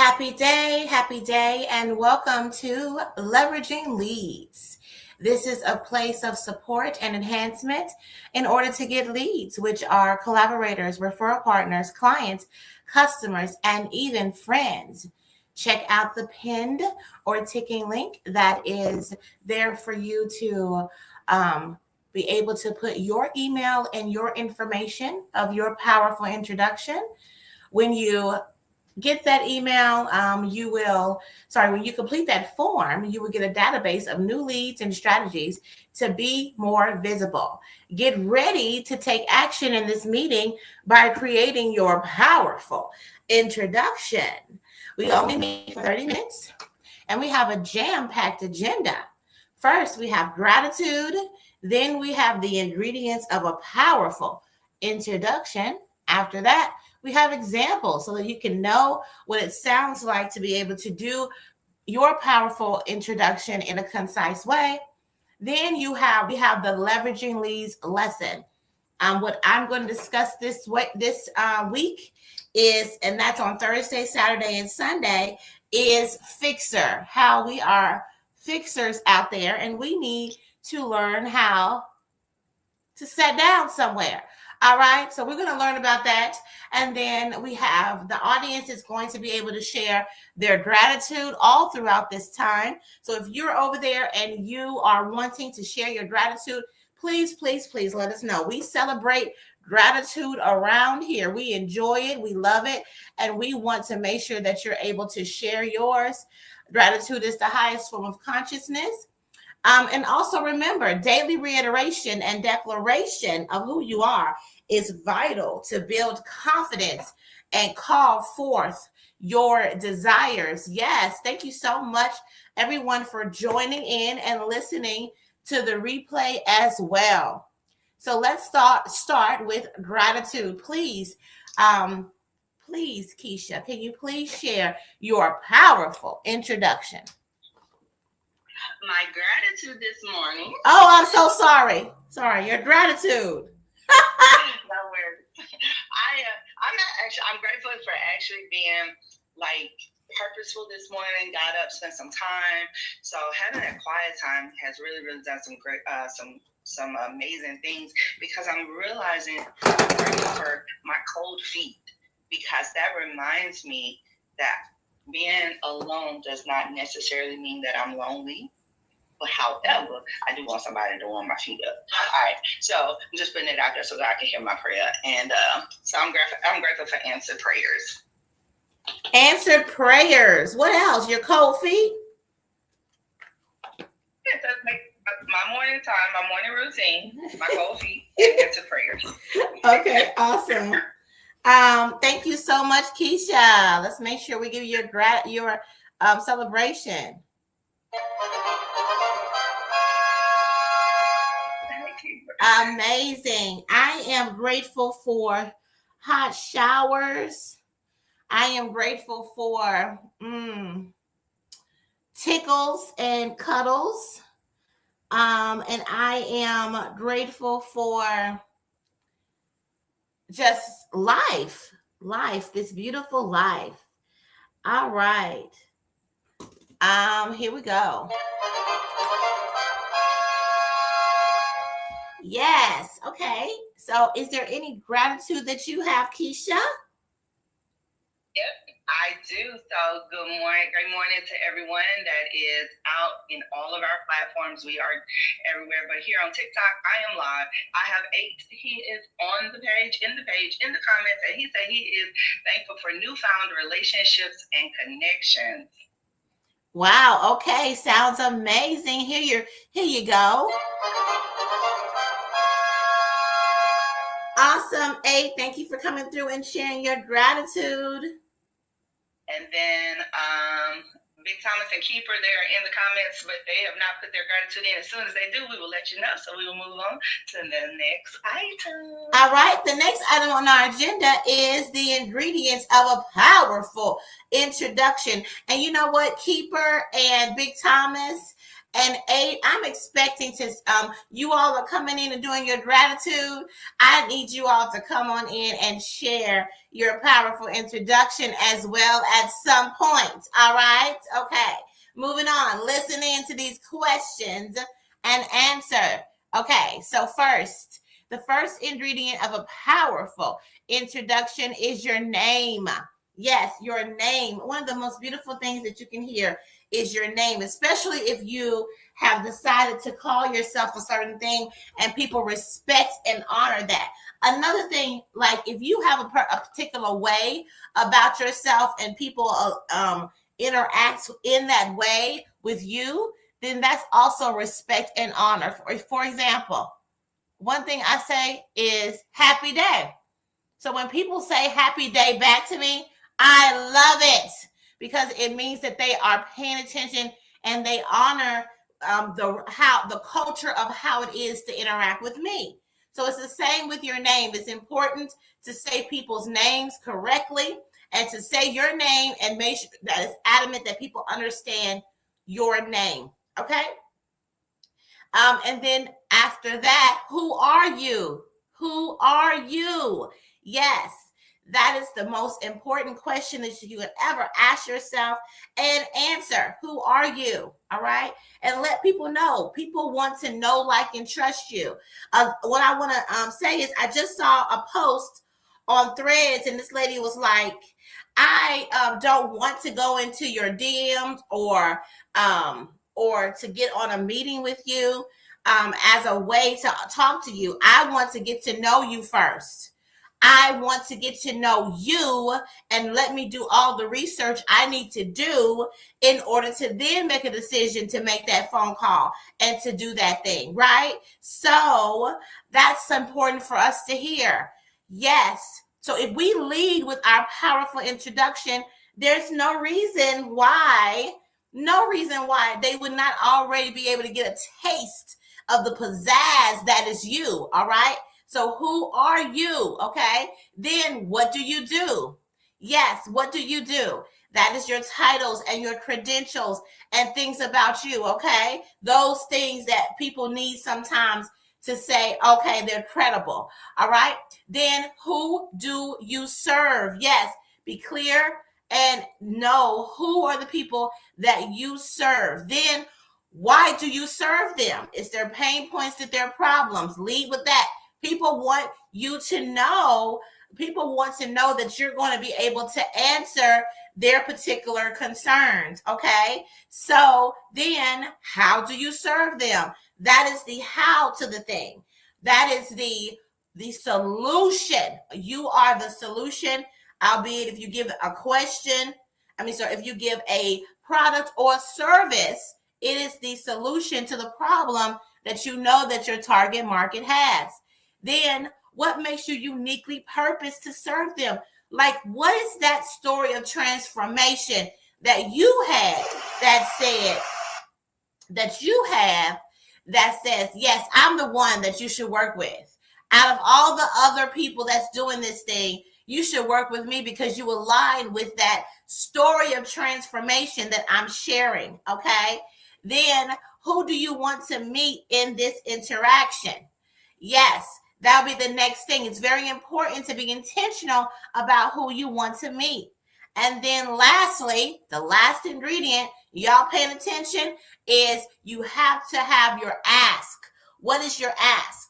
happy day, and welcome to Leveraging Leads. This is a place of support and enhancement in order to get leads, which are collaborators, referral partners, clients, customers, and even friends. Check out the pinned or ticking link that is there for you to be able to put your email and your information of your powerful introduction. When you get that email, when you complete that form, you will get a database of new leads and strategies to be more visible. Get ready to take action in this meeting by creating your powerful introduction. We only meet for 30 minutes and we have a jam-packed agenda. First, we have gratitude. Then we have the ingredients of a powerful introduction. After that, we have examples so that you can know what it sounds like to be able to do your powerful introduction in a concise way. Then we have the leveraging leads lesson. What I'm going to discuss this week is, and that's on Thursday, Saturday, and Sunday, is fixer. How we are fixers out there, and we need to learn how to sit down somewhere. All right, so we're going to learn about that. And then we have the audience is going to be able to share their gratitude all throughout this time. So if you're over there and you are wanting to share your gratitude, please let us know. We celebrate gratitude around here. We enjoy it. We love it. And we want to make sure that you're able to share yours. Gratitude is the highest form of consciousness. And also remember, daily reiteration and declaration of who you are is vital to build confidence and call forth your desires. Yes, thank you so much, everyone, for joining in and listening to the replay as well. So let's start with gratitude. Please, Keisha, can you please share your powerful introduction? My gratitude this morning. Oh, I'm so sorry. Sorry, your gratitude. No worries. I'm grateful for actually being purposeful this morning. Got up, spent some time. So having that quiet time has really done some great, some amazing things, because I'm realizing I'm grateful for my cold feet, because that reminds me that being alone does not necessarily mean that I'm lonely. But however, I do want somebody to warm my feet up. All right, so I'm just putting it out there so that I can hear my prayer. And so I'm grateful for answered prayers. Answered prayers. What else? Your cold feet? Yeah, that's my morning time, my morning routine, my cold feet, and answered prayers. Okay, awesome. Thank you so much, Keisha. Let's make sure we give you your celebration. Amazing. I am grateful for hot showers. I am grateful for tickles and cuddles. And I am grateful for just life, this beautiful life. All right. Here we go. Yes. Okay. So is there any gratitude that you have, Keisha? Yep, I do. So good morning. Great morning to everyone that is out in all of our platforms. We are everywhere, but here on TikTok, I am live. I have 8. He is on the page, in the comments, and he said he is thankful for newfound relationships and connections. Wow. Okay. Sounds amazing. Here you go. Awesome. A, thank you for coming through and sharing your gratitude. And then Big Thomas and Keeper, they're in the comments, but they have not put their gratitude in. As soon as they do, we will let you know. So we will move on to the next item. All right. The next item on our agenda is the ingredients of a powerful introduction. And you know what? Keeper and Big Thomas And 8, I'm expecting to, you all are coming in and doing your gratitude. I need you all to come on in and share your powerful introduction as well at some point. All right. Okay. Moving on. Listen in to these questions and answer. Okay. So first, the first ingredient of a powerful introduction is your name. Yes, your name. One of the most beautiful things that you can hear is your name, especially if you have decided to call yourself a certain thing and people respect and honor that. Another thing, like if you have a particular way about yourself and people interact in that way with you, then that's also respect and honor. For example, one thing I say is happy day. So when people say happy day back to me, I love it because it means that they are paying attention and they honor the culture of how it is to interact with me. So it's the same with your name. It's important to say people's names correctly and to say your name and make sure that it's adamant that people understand your name. Okay. And then after that, who are you? Who are you? Yes, that is the most important question that you could ever ask yourself and answer. Who are you? All right. And let people know. People want to know, like, and trust you. What I want to say is I just saw a post on Threads and this lady was like, I don't want to go into your DMs or to get on a meeting with you as a way to talk to you. I want to get to know you first. I want to get to know you and let me do all the research I need to do in order to then make a decision to make that phone call and to do that thing, right? So that's important for us to hear. Yes. So if we lead with our powerful introduction, there's no reason why they would not already be able to get a taste of the pizzazz that is you, all right? So who are you? Okay. Then what do you do? Yes. What do you do? That is your titles and your credentials and things about you. Okay. Those things that people need sometimes to say, okay, they're credible. All right. Then who do you serve? Yes. Be clear and know who are the people that you serve. Then why do you serve them? Is their pain points, that their problems? Lead with that. People want to know that you're going to be able to answer their particular concerns. Okay. So then how do you serve them? That is the how to the thing. That is the solution. You are the solution, albeit if you give a question, if you give a product or service, it is the solution to the problem that you know that your target market has. Then what makes you uniquely purposed to serve them? Like, what is that story of transformation that you had that says, yes, I'm the one that you should work with. Out of all the other people that's doing this thing, you should work with me because you align with that story of transformation that I'm sharing. Okay. Then who do you want to meet in this interaction? Yes, that'll be the next thing. It's very important to be intentional about who you want to meet. And then lastly, the last ingredient, y'all paying attention, is you have to have your ask. What is your ask?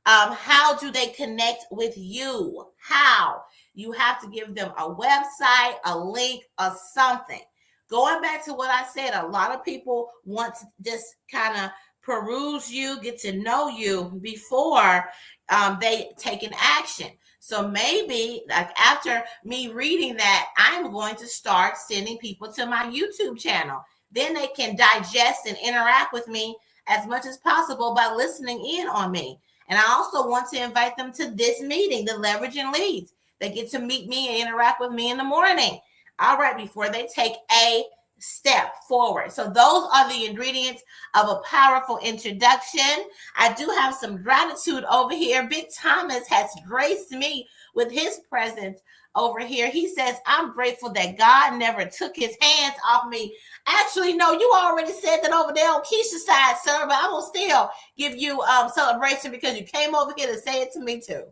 How do they connect with you? How? You have to give them a website, a link, or something. Going back to what I said, a lot of people want to just kind of peruse you, get to know you before they take an action. So maybe like after me reading that, I'm going to start sending people to my YouTube channel. Then they can digest and interact with me as much as possible by listening in on me. And I also want to invite them to this meeting, the Leveraging Leads. They get to meet me and interact with me in the morning. All right, before they take a step forward. So those are the ingredients of a powerful introduction. I do have some gratitude over here. Big Thomas has graced me with his presence over here. He says, I'm grateful that God never took his hands off me. Actually, no, you already said that over there on Keisha's side, sir, but I'm going to still give you celebration because you came over here to say it to me too.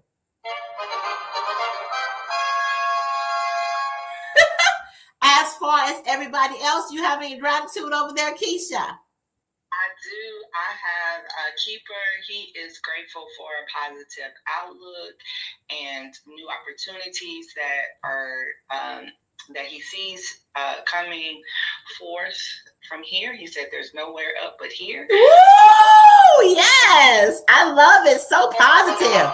As far as everybody else, you have any gratitude over there, Keisha? I do. I have a keeper. He is grateful for a positive outlook and new opportunities that are that he sees coming forth from here. He said there's nowhere up but here. Ooh, yes. I love it. So positive.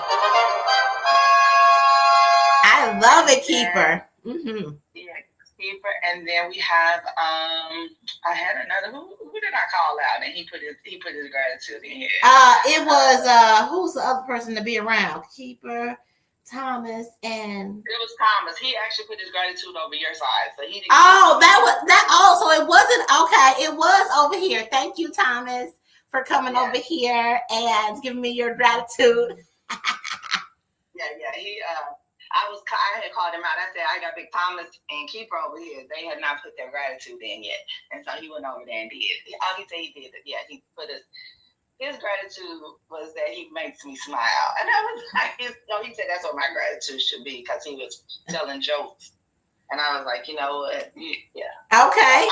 I love it, keeper. Mm-hmm. Yeah. Keeper, and then we have I had another who did I call out, and he put his gratitude in here. It was who's the other person to be around? Keeper, Thomas, and it was Thomas. He actually put his gratitude over your side, so he didn't. Oh, that was that. Oh, so it wasn't okay. It was over here. Thank you, Thomas, for coming over here and giving me your gratitude. Yeah. He I had called him out. I said, I got Big Thomas and Keeper over here. They had not put their gratitude in yet. And so he went over there and did. All he said he did it. Yeah, he put his gratitude was that he makes me smile. And I was like, he said that's what my gratitude should be because he was telling jokes. And I was like, you know what? Yeah. Okay.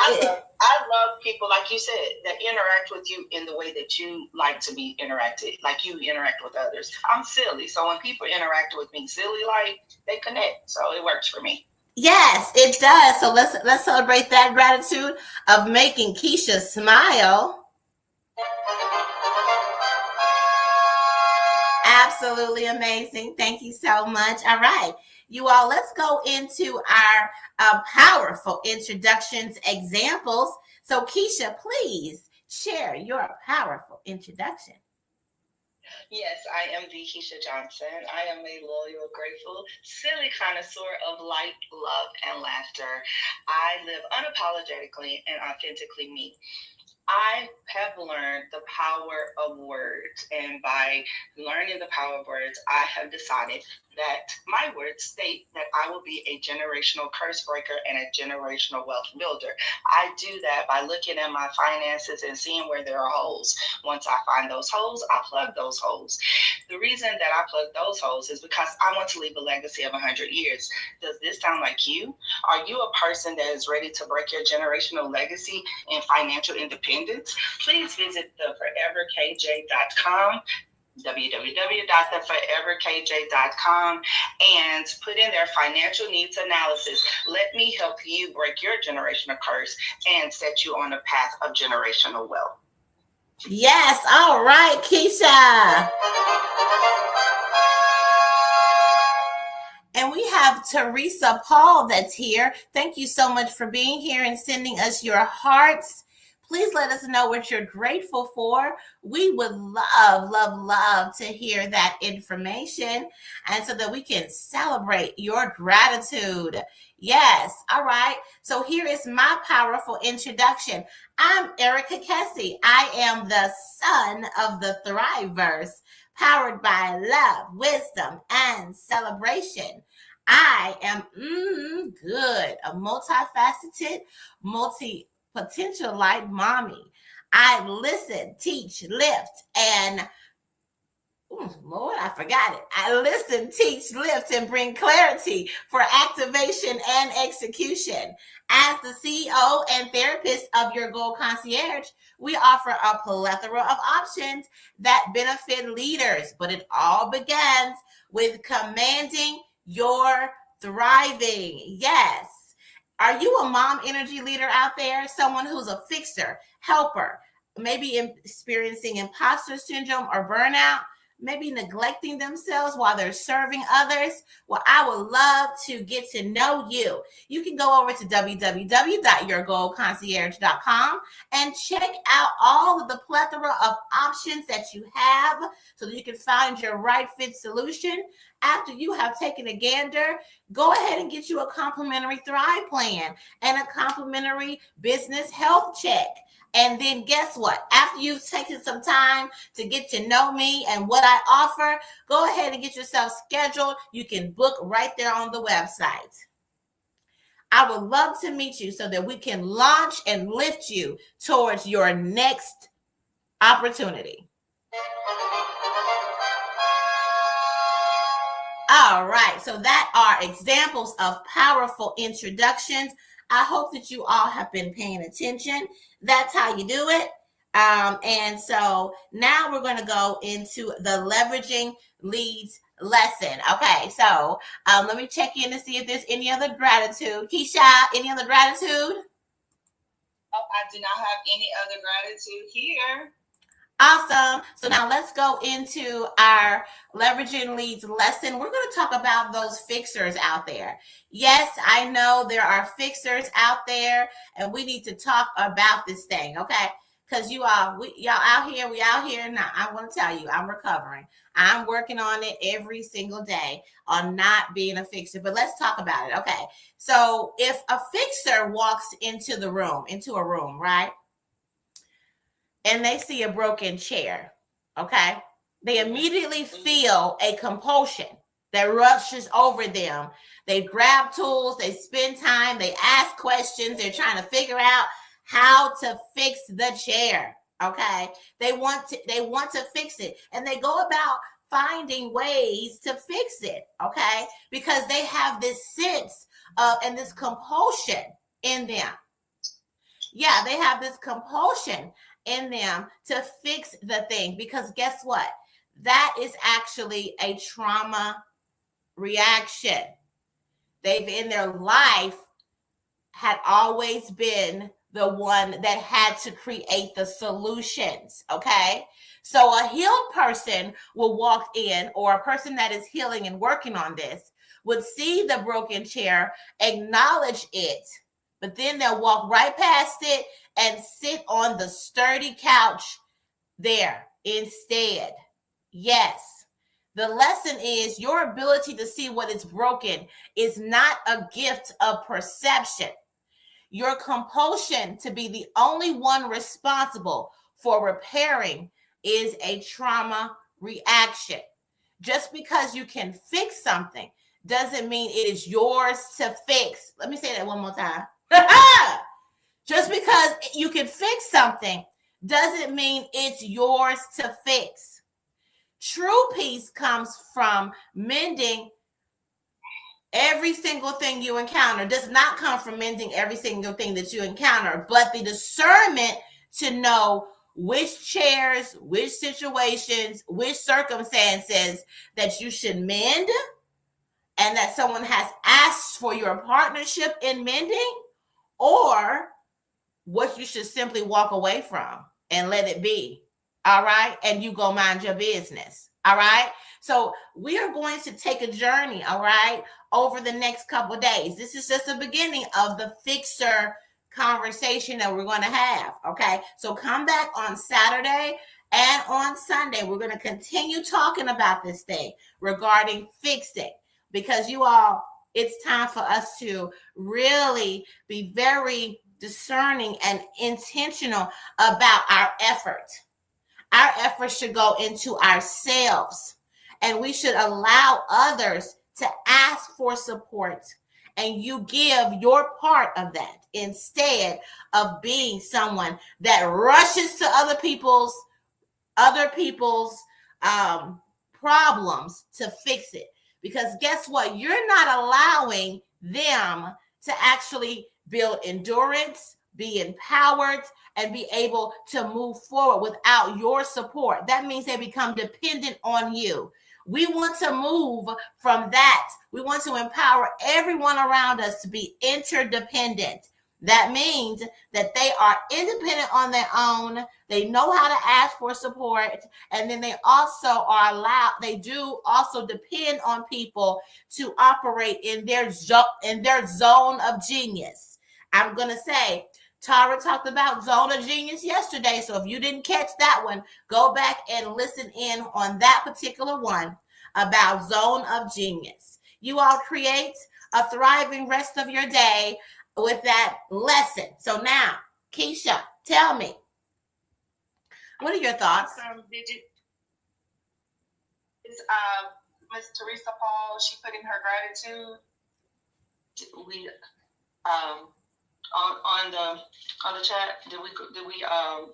I love people, like you said, that interact with you in the way that you like to be interacted, like you interact with others. I'm silly. So when people interact with me silly, like they connect. So it works for me. Yes, it does. So let's celebrate that gratitude of making Keisha smile. Absolutely amazing. Thank you so much. All right. You all, let's go into our powerful introductions examples. So Keisha, please share your powerful introduction. Yes, I am the Keisha Johnson. I am a loyal, grateful, silly connoisseur of light, love, and laughter. I live unapologetically and authentically me. I have learned the power of words, and by learning the power of words, I have decided that my words state that I will be a generational curse breaker and a generational wealth builder. I do that by looking at my finances and seeing where there are holes. Once I find those holes, I plug those holes. The reason that I plug those holes is because I want to leave a legacy of 100 years. Does this sound like you? Are you a person that is ready to break your generational legacy and financial independence? Please visit theforeverkj.com, www.theforeverkj.com, and put in their financial needs analysis. Let me help you break your generational curse and set you on a path of generational wealth. Yes. All right, Keisha. And we have Teresa Paul that's here. Thank you so much for being here and sending us your hearts. Please let us know what you're grateful for. We would love to hear that information, and so that we can celebrate your gratitude. Yes. All right. So here is my powerful introduction. I'm Erica Kessie. I am the son of the Thriveverse, powered by love, wisdom, and celebration. I am good, a multifaceted, potential light mommy. I listen, teach, lift, and Lord, I forgot it. I listen, teach, lift, and bring clarity for activation and execution. As the CEO and therapist of Your Goal Concierge, we offer a plethora of options that benefit leaders, but it all begins with commanding your thriving. Yes. Are you a mom energy leader out there? Someone who's a fixer, helper, maybe experiencing imposter syndrome or burnout, maybe neglecting themselves while they're serving others? Well, I would love to get to know you. You can go over to www.yourgoalconcierge.com and check out all of the plethora of options that you have so that you can find your right fit solution. after you have taken a gander, go ahead and get you a complimentary Thrive plan and a complimentary business health check. And then guess what? After you've taken some time to get to know me and what I offer, go ahead and get yourself scheduled. You can book right there on the website. I would love to meet you so that we can launch and lift you towards your next opportunity. All right, so that are examples of powerful introductions. I hope that you all have been paying attention. That's how you do it. And so now we're going to go into the leveraging leads lesson. Okay, so let me check in to see if there's any other gratitude. Keisha, any other gratitude? Oh, I do not have any other gratitude here. Awesome. So now let's go into our leveraging leads lesson. We're going to talk about those fixers out there. Yes, I know there are fixers out there, and we need to talk about this thing, okay? Because y'all out here, we out here. Now, I want to tell you, I'm recovering. I'm working on it every single day on not being a fixer. But let's talk about it, okay? So if a fixer walks into a room, right? And they see a broken chair, okay? They immediately feel a compulsion that rushes over them. They grab tools, they spend time, they ask questions, they're trying to figure out how to fix the chair, okay? They want to fix it, and they go about finding ways to fix it, okay? Because they have this sense of and this compulsion in them. Yeah, they have this compulsion in them to fix the thing, because guess what? That is actually a trauma reaction. They've in their life had always been the one that had to create the solutions, okay? So a healed person will walk in, or a person that is healing and working on this would see the broken chair, acknowledge it, but then they'll walk right past it and sit on the sturdy couch there instead. Yes. The lesson is your ability to see what is broken is not a gift of perception. Your compulsion to be the only one responsible for repairing is a trauma reaction. Just because you can fix something doesn't mean it is yours to fix. Let me say that one more time. Just because you can fix something doesn't mean it's yours to fix. True peace comes from mending every single thing you encounter. Does not come from mending every single thing that you encounter, but the discernment to know which chairs, which situations, which circumstances that you should mend, and that someone has asked for your partnership in mending, or what you should simply walk away from and let it be. All right. And you go mind your business. All right. So we are going to take a journey. All right. Over the next couple of days. This is just the beginning of the fixer conversation that we're going to have. Okay. So come back on Saturday and on Sunday. We're going to continue talking about this thing regarding fixing, because you all, it's time for us to really be very discerning and intentional about our effort. Our efforts should go into ourselves, and we should allow others to ask for support, and you give your part of that instead of being someone that rushes to other people's problems to fix it. Because guess what? You're not allowing them to actually build endurance, be empowered, and be able to move forward without your support. That means they become dependent on you. We want to move from that. We want to empower everyone around us to be interdependent. That means that they are independent on their own. They know how to ask for support. And then they also they do also depend on people to operate in their zone of genius. I'm going to say, Tara talked about zone of genius yesterday. So if you didn't catch that one, go back and listen in on that particular one. about Zone of Genius. You all create a thriving rest of your day with that lesson. So now, Keisha, tell me, what are your thoughts? Miss Teresa Paul, she put in her gratitude. We on the chat, did we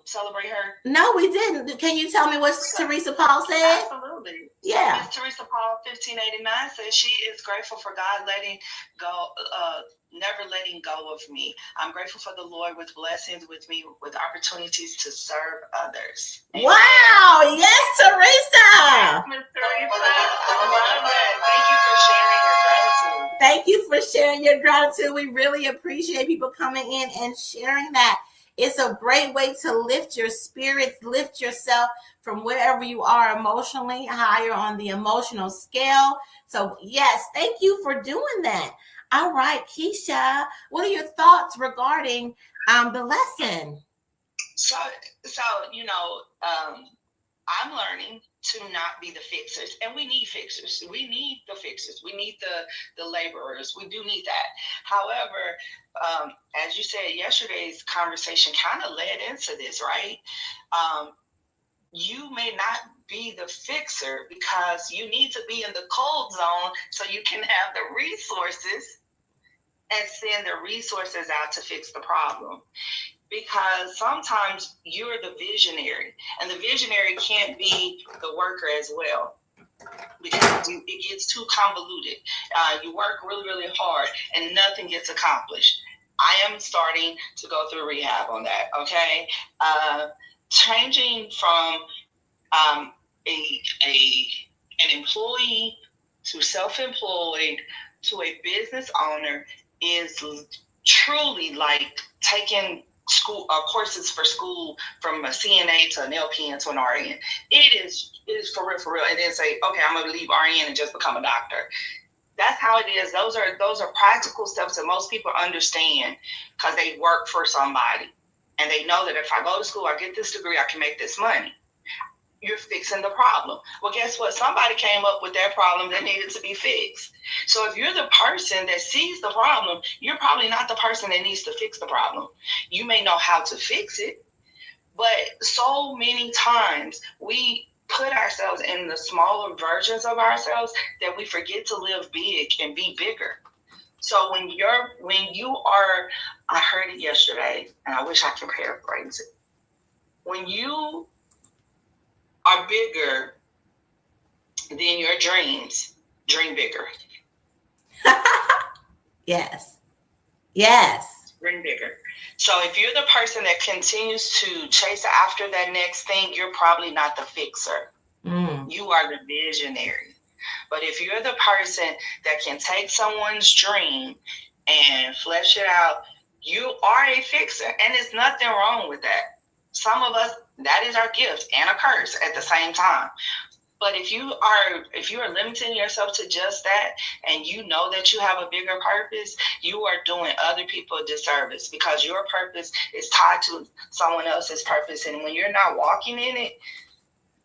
celebrate her? No, we didn't. Can you tell me what Teresa Paul said? Absolutely. Yeah. Miss Teresa Paul 1589 says she is grateful for God letting go, never letting go of me. I'm grateful for the Lord with blessings with me, with opportunities to serve others. Amen. Wow! Yes, Teresa. Yes, Miss Teresa, I love it. Thank you for sharing your gratitude. Thank you for sharing your gratitude. We really appreciate people coming in and sharing that. It's a great way to lift your spirits, lift yourself from wherever you are emotionally, higher on the emotional scale. So yes, thank you for doing that. All right, Keisha, what are your thoughts regarding the lesson? So I'm learning to not be the fixers, and we need fixers. We need the fixers. We need the laborers. We do need that. However, as you said, yesterday's conversation kind of led into this, right? You may not be the fixer because you need to be in the cold zone so you can have the resources and send the resources out to fix the problem. Because sometimes you're the visionary, and the visionary can't be the worker as well, because it gets too convoluted. You work really, really hard and nothing gets accomplished. I am starting to go through rehab on that, okay? Changing from an employee to self-employed to a business owner is truly like taking school courses for school from a CNA to an LPN to an RN. It is for real, and then say, okay, I'm gonna leave RN and just become a doctor. That's how it is. Those are practical steps that most people understand because they work for somebody and they know that if I go to school, I get this degree, I can make this money. You're fixing the problem. Well, guess what? Somebody came up with that problem that needed to be fixed. So if you're the person that sees the problem, you're probably not the person that needs to fix the problem. You may know how to fix it, but so many times we put ourselves in the smaller versions of ourselves that we forget to live big and be bigger. So when you are, I heard it yesterday, and I wish I could paraphrase it. When you are bigger than your dreams, dream bigger. Yes. Dream bigger. So if you're the person that continues to chase after that next thing, you're probably not the fixer. You are the visionary. But if you're the person that can take someone's dream and flesh it out, you are a fixer. And there's nothing wrong with that. Some of us, that is our gift and a curse at the same time. But if you are limiting yourself to just that, and you know that you have a bigger purpose, you are doing other people a disservice because your purpose is tied to someone else's purpose. And when you're not walking in it,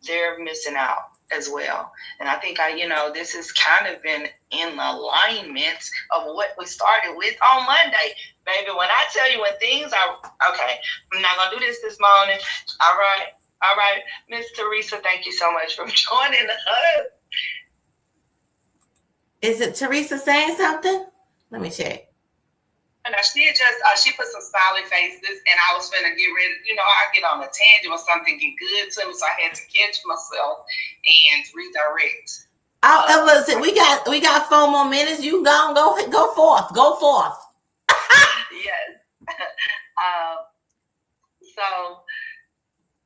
they're missing out as well. And I think this has kind of been in alignment of what we started with on Monday. Baby, when I tell you when things are okay, I'm not gonna do this morning. All right, Miss Teresa, thank you so much for joining us. Is it Teresa saying something? Let me check. And she put some smiley faces, and I was finna get ready. I get on a tangent when something get good to me, so I had to catch myself and redirect. Listen, we got 4 more minutes. You go forth. Go forth.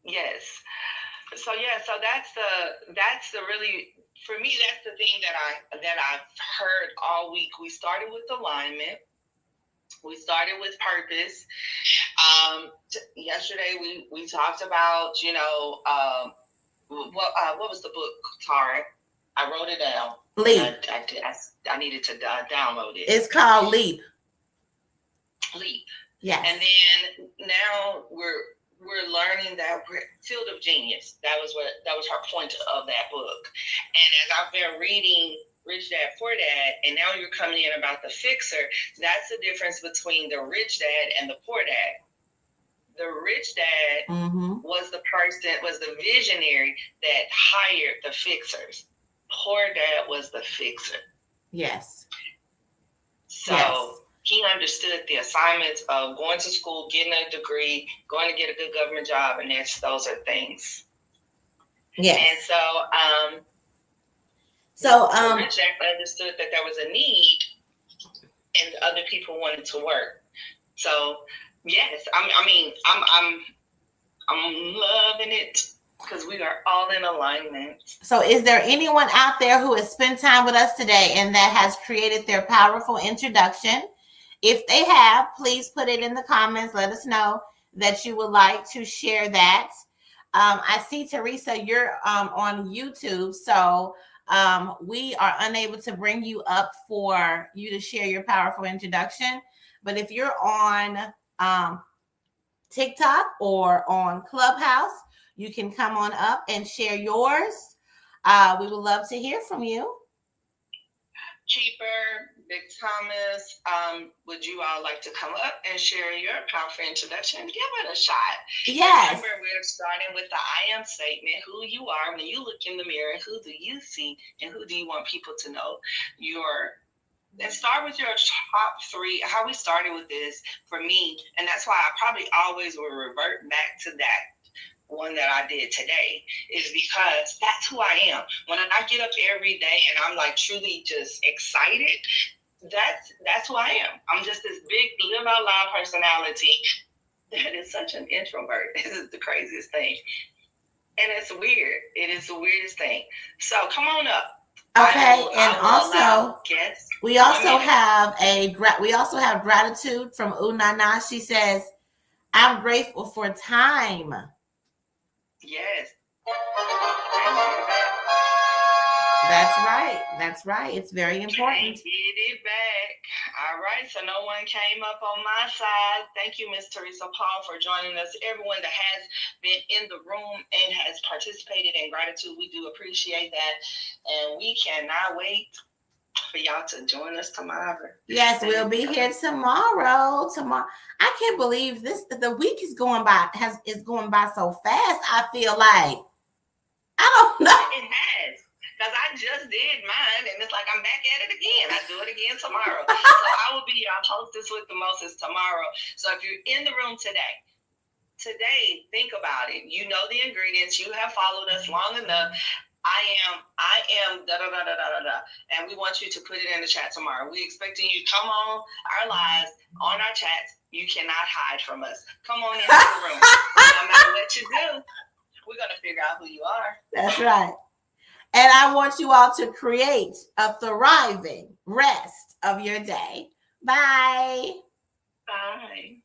Yes. So that's the really, for me, that's the thing that I've heard all week. We started with alignment. We started with purpose. Yesterday we talked about what was the book, Tara? I wrote it down. Leap. I needed to download it. It's called Leap. Leap. Yes. And then now we're learning that we're field of genius. That was her point of that book. And as I've been reading Rich Dad Poor Dad, and now you're coming in about the fixer, that's the difference between the rich dad and the poor dad. The rich dad was the visionary that hired the fixers. Poor dad was the fixer. Yes. So he understood the assignments of going to school, getting a degree, going to get a good government job, and those are things. Yes. And Rich Dad understood that there was a need, and other people wanted to work. So yes, I'm loving it because we are all in alignment. So is there anyone out there who has spent time with us today and that has created their powerful introduction? If they have, please put it in the comments. Let us know that you would like to share that. I see, Teresa, you're on YouTube, so we are unable to bring you up for you to share your powerful introduction. But if you're on TikTok or on Clubhouse, you can come on up and share yours. We would love to hear from you. Cheaper, Big Thomas, would you all like to come up and share your powerful introduction? Give it a shot. Yes. Remember, we're starting with the I am statement, who you are. When you look in the mirror, who do you see and who do you want people to know? And start with your top three. How we started with this for me, and that's why I probably always will revert back to that one that I did today, is because that's who I am. When I get up every day and I'm like truly just excited, that's who I am. I'm just this big live out loud personality that is such an introvert. This is the craziest thing. And it's weird. It is the weirdest thing. So come on up. Okay, and also we also have gratitude from Unana. She says, "I'm grateful for time." Yes. That's right. It's very important. Get it back. All right. So no one came up on my side. Thank you, Miss Teresa Paul, for joining us. Everyone that has been in the room and has participated in gratitude, we do appreciate that. And we cannot wait for y'all to join us tomorrow. Yes, we'll be here tomorrow. I can't believe this. The week is going by so fast. I feel like I don't know. It has. Because I just did mine, and it's like I'm back at it again. I do it again tomorrow. So I will be your hostess with the mostest tomorrow. So if you're in the room today, think about it. You know the ingredients. You have followed us long enough. I am da da da da da da. And we want you to put it in the chat tomorrow. We're expecting you to come on our lives, on our chats. You cannot hide from us. Come on into the room. No matter what you do, we're going to figure out who you are. That's right. And I want you all to create a thriving rest of your day. Bye. Bye.